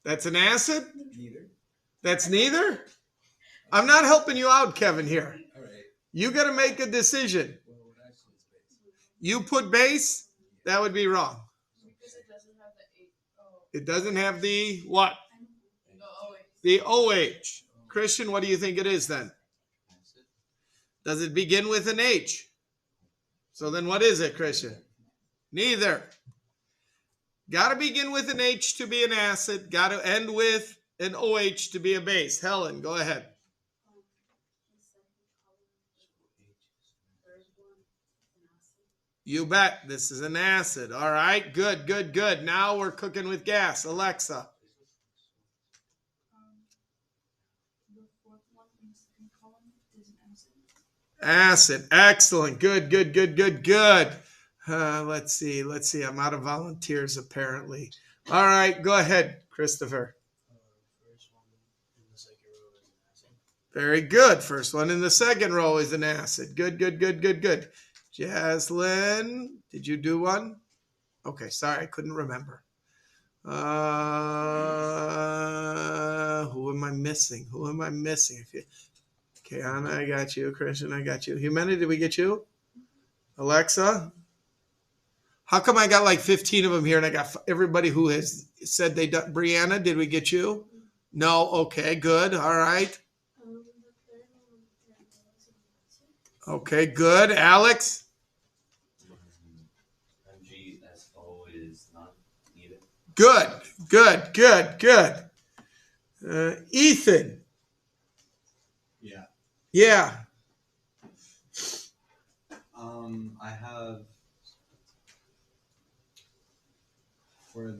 That's an acid? Neither. That's neither? I'm not helping you out, Kevin, here. All right. You got to make a decision. Well, what actually is base? You put base, that would be wrong. Because it doesn't have the eight. Oh, It doesn't have the what? the OH. The OH. Christian, what do you think it is then? Does it begin with an H? So then what is it, Christian? Neither. Got to begin with an H to be an acid. Got to end with an OH to be a base. Helen, go ahead. You bet. This is an acid. All right. Good, good, good. Now we're cooking with gas. Alexa. The fourth one in the second column is an acid. Acid. Excellent. Good, good, good, good, good. Let's see. I'm out of volunteers apparently. All right. Go ahead, Christopher. First one in the second row is an acid. Very good. First one in the second row is an acid. Good, good, good, good, good. Jaslyn, did you do one? Okay, sorry, I couldn't remember. Who am I missing? Okay, Anna, I got you. Christian, I got you. Humana, did we get you? Alexa? How come I got like 15 of them here and I got everybody who has said they done? Brianna, did we get you? No? Okay, good. All right. Okay, good. Alex? MgSO is not needed. Good, good, good, good. Ethan? Yeah. Yeah. I have for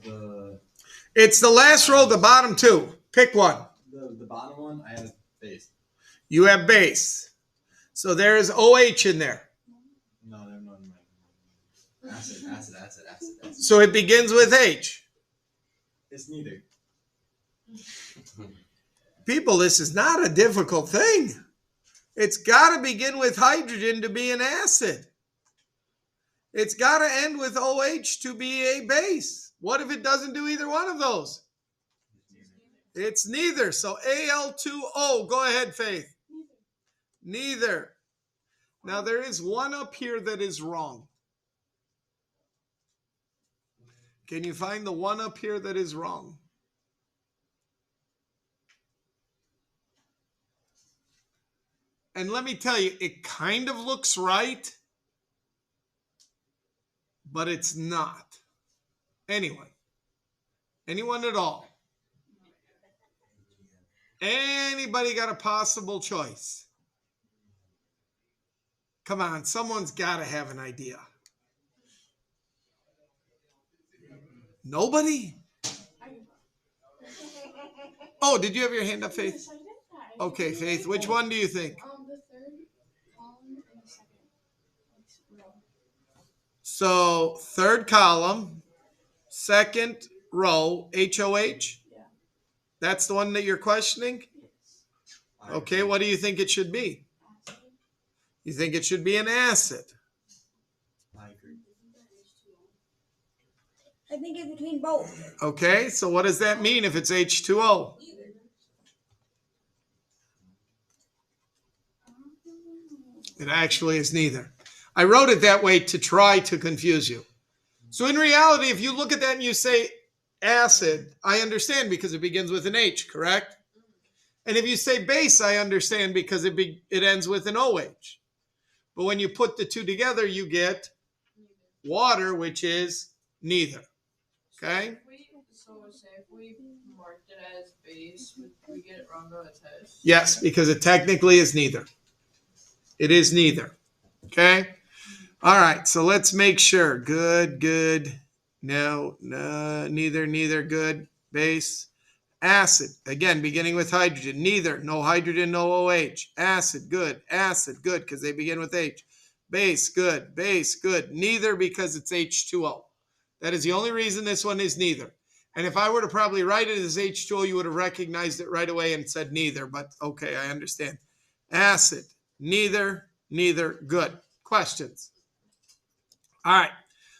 It's the last row, the bottom two. Pick one. the bottom one. I have base. You have base. So there is OH in there. No. Acid. So it begins with H. It's neither. People, this is not a difficult thing. It's got to begin with hydrogen to be an acid. It's got to end with OH to be a base. What if it doesn't do either one of those? It's neither. So Al2O. Go ahead, Faith. Neither. Now there is one up here that is wrong. Can you find the one up here that is wrong? And let me tell you, it kind of looks right, but it's not. Anyone at all? Anybody got a possible choice? Come on, someone's got to have an idea. Nobody? Oh, did you have your hand up, Faith? Yes, I did that. Okay, Faith, which one do you think? The third column and the second row. So, third column, second row, HOH? Yeah. That's the one that you're questioning? Yes. Okay, what do you think it should be? Acid. You think it should be an acid? I agree. I think it's between both. Okay, so what does that mean if it's H2O? It actually is neither. I wrote it that way to try to confuse you. So in reality, if you look at that and you say acid, I understand because it begins with an H, correct? And if you say base, I understand because it ends with an OH. But when you put the two together, you get water, which is neither. Okay? So say if we marked it as base, would we get it wrong on the test? Yes, because it technically is neither. It is neither. Okay. All right. So let's make sure. Good, good. No, no, neither, good. Base. Acid. Again, beginning with hydrogen. Neither. No hydrogen, no OH. Acid. Good. Acid. Good, because they begin with H. Base. Good. Base. Good. Neither, because it's H2O. That is the only reason this one is neither. And if I were to probably write it as H2O, you would have recognized it right away and said neither. But okay, I understand. Acid. Neither. Good. Questions? All right.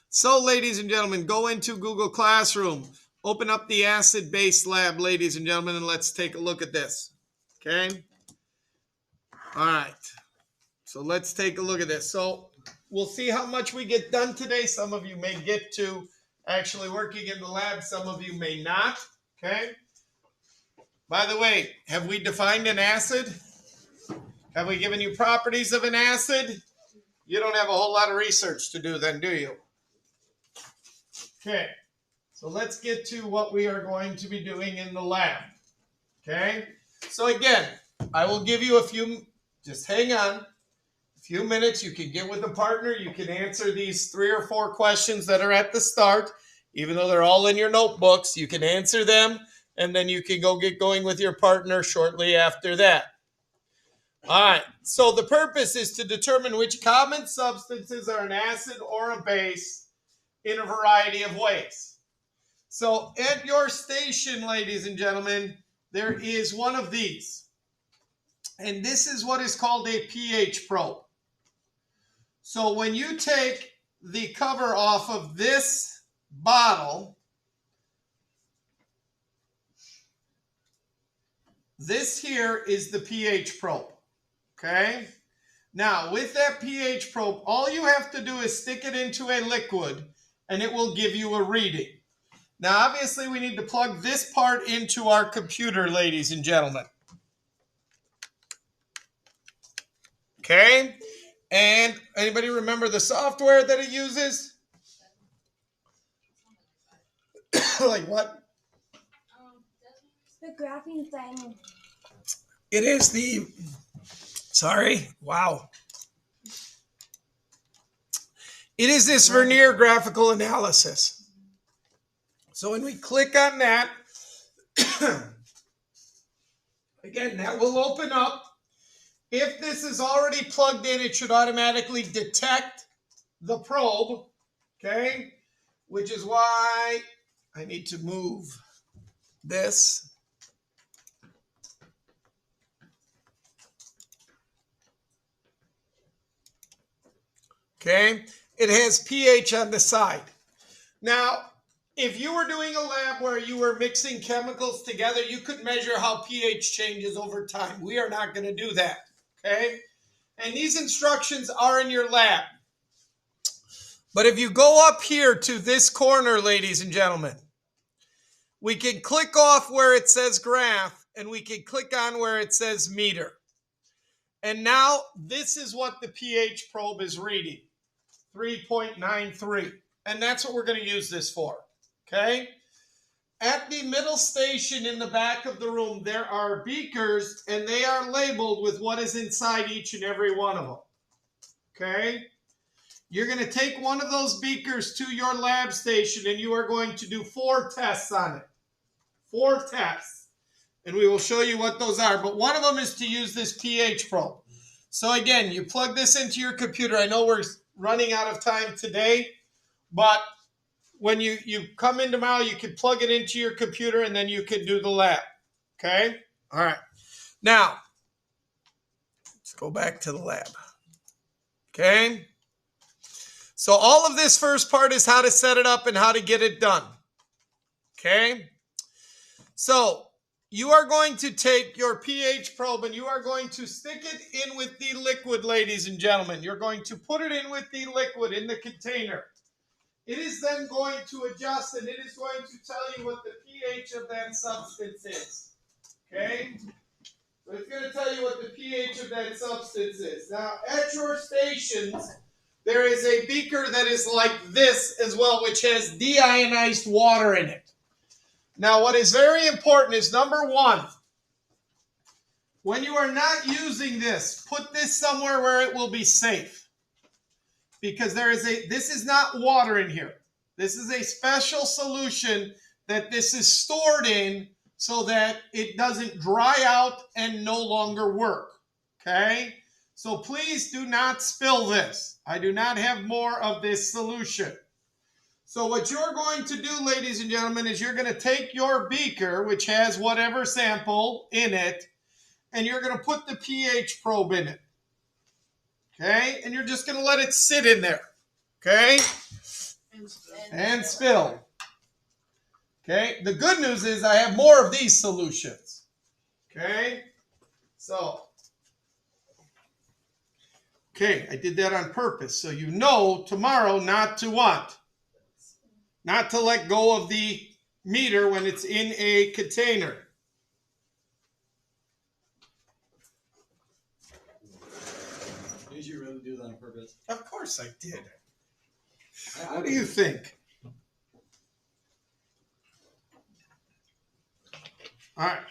So, ladies and gentlemen, go into Google Classroom. Open up the acid-base lab, ladies and gentlemen, and let's take a look at this. Okay? All right. So let's take a look at this. So we'll see how much we get done today. Some of you may get to actually working in the lab. Some of you may not. Okay? By the way, have we defined an acid? Have we given you properties of an acid? You don't have a whole lot of research to do then, do you? Okay. So let's get to what we are going to be doing in the lab. Okay? So again, I will give you a few, just hang on, a few minutes. You can get with a partner. You can answer these 3 or 4 questions that are at the start. Even though they're all in your notebooks, you can answer them, and then you can go get going with your partner shortly after that. All right. So the purpose is to determine which common substances are an acid or a base in a variety of ways. So at your station, ladies and gentlemen, there is one of these. And this is what is called a pH probe. So when you take the cover off of this bottle, this here is the pH probe. Okay? Now, with that pH probe, all you have to do is stick it into a liquid, and it will give you a reading. Now, obviously, we need to plug this part into our computer, ladies and gentlemen. Okay? And anybody remember the software that it uses? Like what? The graphing thing. It is the, sorry, wow. It is this Vernier graphical analysis. So when we click on that, again, that will open up. If this is already plugged in, it should automatically detect the probe, okay? Which is why I need to move this. Okay? It has pH on the side. Now, if you were doing a lab where you were mixing chemicals together, you could measure how pH changes over time. We are not going to do that, okay? And these instructions are in your lab. But if you go up here to this corner, ladies and gentlemen, we can click off where it says graph, and we can click on where it says meter. And now this is what the pH probe is reading, 3.93. And that's what we're going to use this for, okay? At the middle station in the back of the room, there are beakers, and they are labeled with what is inside each and every one of them, okay? You're going to take one of those beakers to your lab station, and you are going to do 4 tests on it. 4 tests. And we will show you what those are. But one of them is to use this pH probe. So again, you plug this into your computer. I know we're running out of time today, but when you come in tomorrow, you can plug it into your computer, and then you can do the lab. Okay? All right. Now, let's go back to the lab. Okay? So all of this first part is how to set it up and how to get it done. Okay? So you are going to take your pH probe and you are going to stick it in with the liquid, ladies and gentlemen. You're going to put it in with the liquid in the container. It is then going to adjust, and it is going to tell you what the pH of that substance is. Okay? So it's going to tell you what the pH of that substance is. Now, at your stations, there is a beaker that is like this as well, which has deionized water in it. Now, what is very important is, number 1, when you are not using this, put this somewhere where it will be safe. because this is not water in here. This is a special solution that this is stored in so that it doesn't dry out and no longer work. Okay? So please do not spill this. I do not have more of this solution. So what you're going to do, ladies and gentlemen, is you're going to take your beaker, which has whatever sample in it, and you're going to put the pH probe in it. Okay? And you're just going to let it sit in there. Okay? And spill. Okay? The good news is I have more of these solutions. Okay? So, okay, I did that on purpose. So you know tomorrow not to what? Not to let go of the meter when it's in a container. Did you really do that on purpose? Of course I did. What do you think? All right.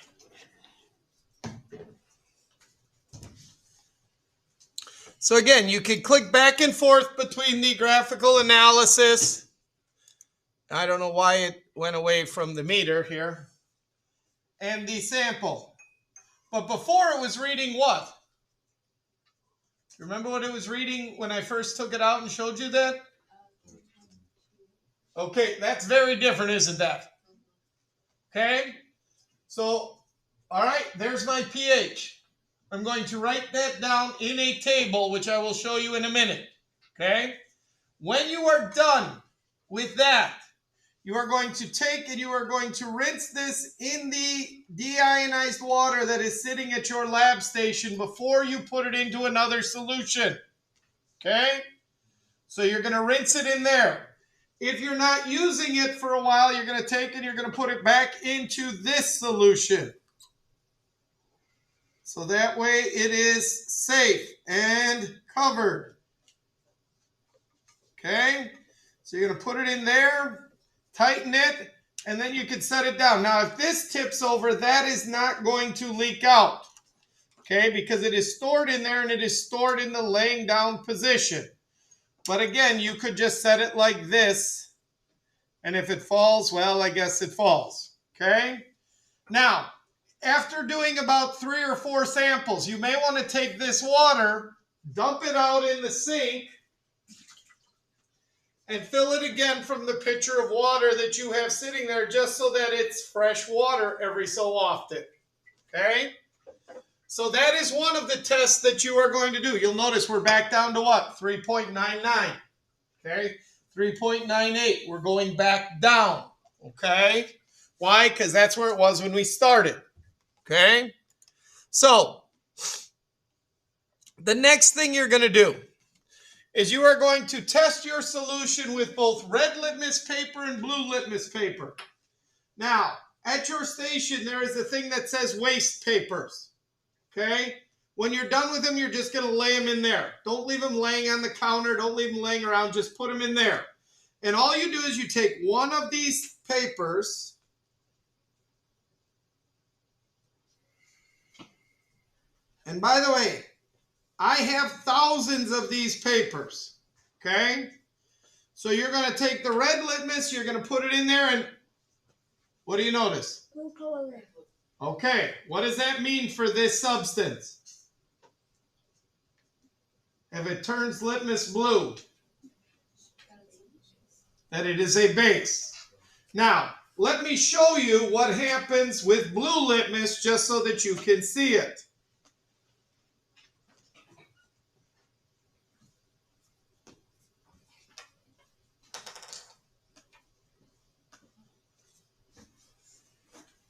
So again, you can click back and forth between the graphical analysis. I don't know why it went away from the meter here. And the sample. But before it was reading what? Remember what it was reading when I first took it out and showed you that? Okay, that's very different, isn't that? Okay? So, all right, there's my pH. I'm going to write that down in a table, which I will show you in a minute. Okay? When you are done with that, you are going to take and you are going to rinse this in the deionized water that is sitting at your lab station before you put it into another solution. Okay? So you're going to rinse it in there. If you're not using it for a while, you're going to take and you're going to put it back into this solution. So that way it is safe and covered. Okay? So you're going to put it in there, tighten it, and then you can set it down. Now, if this tips over, that is not going to leak out. Okay? Because it is stored in there and it is stored in the laying down position. But again, you could just set it like this. And if it falls, well, I guess it falls. Okay? Now, after doing about 3 or 4 samples, you may want to take this water, dump it out in the sink, and fill it again from the pitcher of water that you have sitting there just so that it's fresh water every so often. Okay? So that is one of the tests that you are going to do. You'll notice we're back down to what? 3.99. Okay? 3.98. We're going back down. Okay? Why? Because that's where it was when we started. Okay? So, the next thing you're going to do is you are going to test your solution with both red litmus paper and blue litmus paper. Now, at your station, there is a thing that says waste papers. Okay? When you're done with them, you're just going to lay them in there. Don't leave them laying on the counter. Don't leave them laying around. Just put them in there. And all you do is you take one of these papers, and by the way, I have thousands of these papers, okay? So you're going to take the red litmus, you're going to put it in there, and what do you notice? Blue color. Okay, what does that mean for this substance? If it turns litmus blue, that it is a base. Now, let me show you what happens with blue litmus just so that you can see it.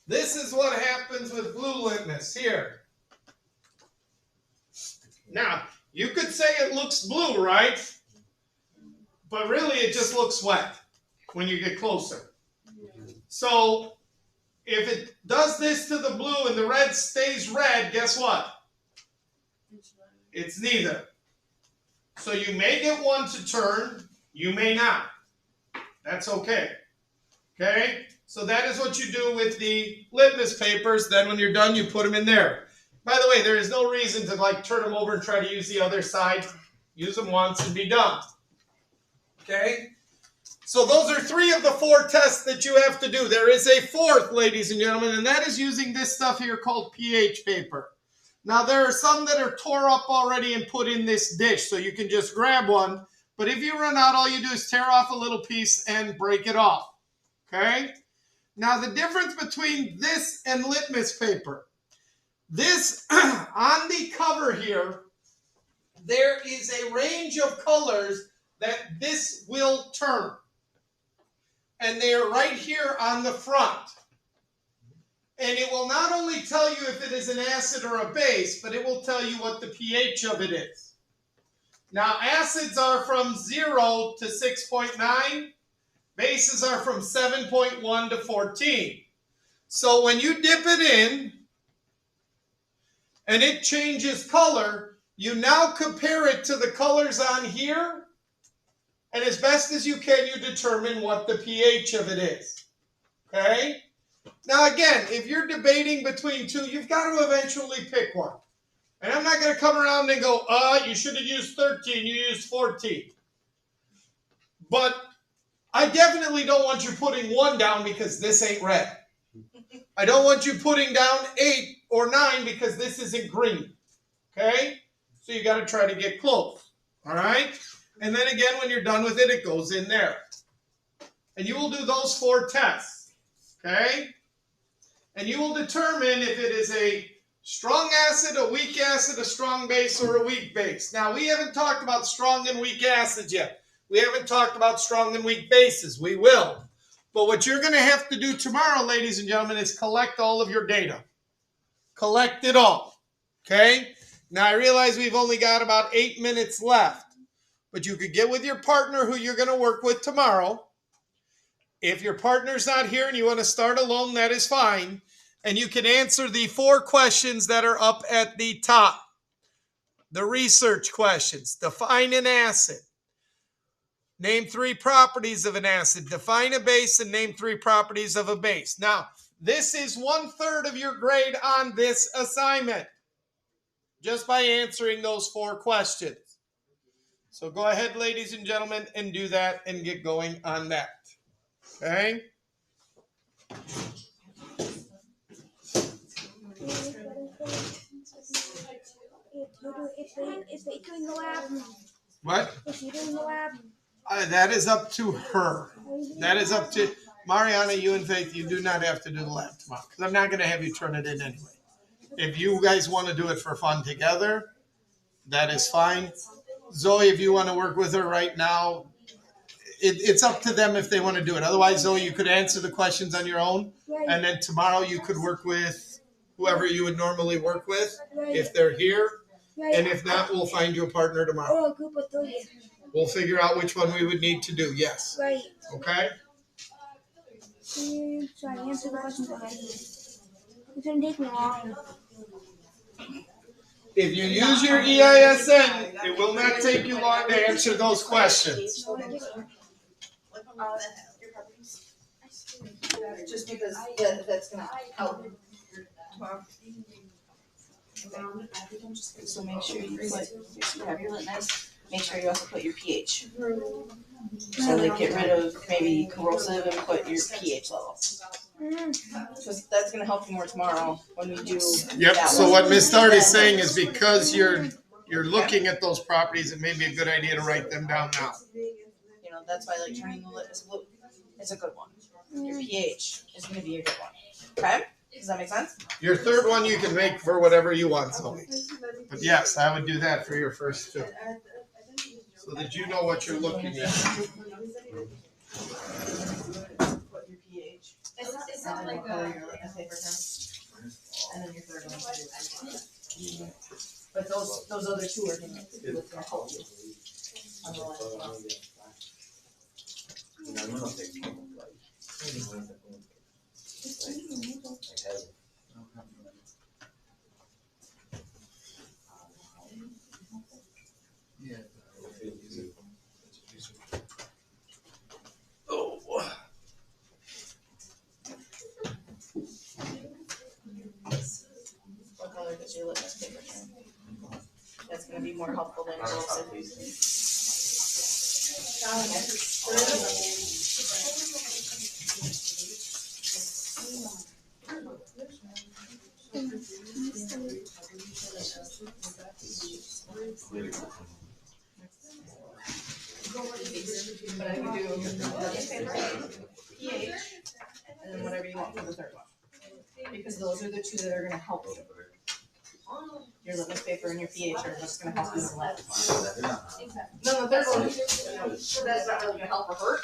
This is what happens with blue litmus here. Now, you could say it looks blue, right? But really it just looks wet when you get closer. So, if it does this to the blue and the red stays red, guess what? It's neither. So you may get one to turn, you may not. That's okay. Okay? So that is what you do with the litmus papers. Then when you're done, you put them in there. By the way, there is no reason to turn them over and try to use the other side. Use them once and be done. Okay? So those are 3 of the 4 tests that you have to do. There is a 4th, ladies and gentlemen, and that is using this stuff here called pH paper. Now, there are some that are tore up already and put in this dish, so you can just grab one. But if you run out, all you do is tear off a little piece and break it off. Okay? Now, the difference between this and litmus paper. This, on the cover here, there is a range of colors that this will turn. And they are right here on the front. And it will not only tell you if it is an acid or a base, but it will tell you what the pH of it is. Now, acids are from 0 to 6.9. Bases are from 7.1 to 14. So when you dip it in and it changes color, you now compare it to the colors on here. And as best as you can, you determine what the pH of it is. Okay? Now again, if you're debating between 2, you've got to eventually pick one. And I'm not going to come around and go, you should have used 13, you used 14. But I definitely don't want you putting 1 down because this ain't red. I don't want you putting down 8 or 9 because this isn't green. Okay? So you got to try to get close. All right? And then again, when you're done with it, it goes in there. And you will do those 4 tests. Okay? And you will determine if it is a strong acid, a weak acid, a strong base, or a weak base. Now, we haven't talked about strong and weak acids yet. We haven't talked about strong and weak bases. We will. But what you're going to have to do tomorrow, ladies and gentlemen, is collect all of your data. Collect it all. Okay? Now, I realize we've only got about 8 minutes left. But you could get with your partner who you're going to work with tomorrow. If your partner's not here and you want to start alone, that is fine. And you can answer the 4 questions that are up at the top. The research questions. Define an acid. Name 3 properties of an acid. Define a base and name 3 properties of a base. Now, this is 1/3 of your grade on this assignment. Just by answering those 4 questions. So go ahead, ladies and gentlemen, and do that and get going on that. Okay? If they doing the lab, What? if you doing the lab, That is up to her. That is up to Mariana, you and Faith. You do not have to do the lab tomorrow because I'm not going to have you turn it in anyway. If you guys want to do it for fun together, that is fine. Zoe, if you want to work with her right now, it's up to them if they want to do it. Otherwise, Zoe, you could answer the questions on your own, and then tomorrow you could work with whoever you would normally work with if they're here. And if not, we'll find you a partner tomorrow. or a group of 3. We'll figure out which one we would need to do. Yes. Right. Okay? So I answer the questions already. It shouldn't take me long. If you use your EISN, it will not take you long to answer those questions. Just because that's gonna help tomorrow. So make sure you have your litmus. Make sure you also put your pH. So like get rid of maybe corrosive and put your pH level. Because that's gonna help you more tomorrow when we do. Yep. that So one. what Ms. Dart is saying is because you're looking at those properties, it may be a good idea to write them down now. You know, that's why like turning the litmus blue is a good one. Your pH is gonna be a good one. Okay? Does that make sense? Your 3rd one you can make for whatever you want, Zoe. But yes, I would do that for your first 2. So that you know what you're looking at. Put your pH. It's not like color a. your litmus paper down. And then your 3rd one. But those other 2 are gonna help you. What color does your litmus paper turn? That's gonna be more helpful than corrosive. But I can do pH, and then whatever you want for the third one. Because those are the two that are gonna help you. Your litmus paper and your pH are just gonna help you in the lab. No, the third one, that's not really gonna help or hurt.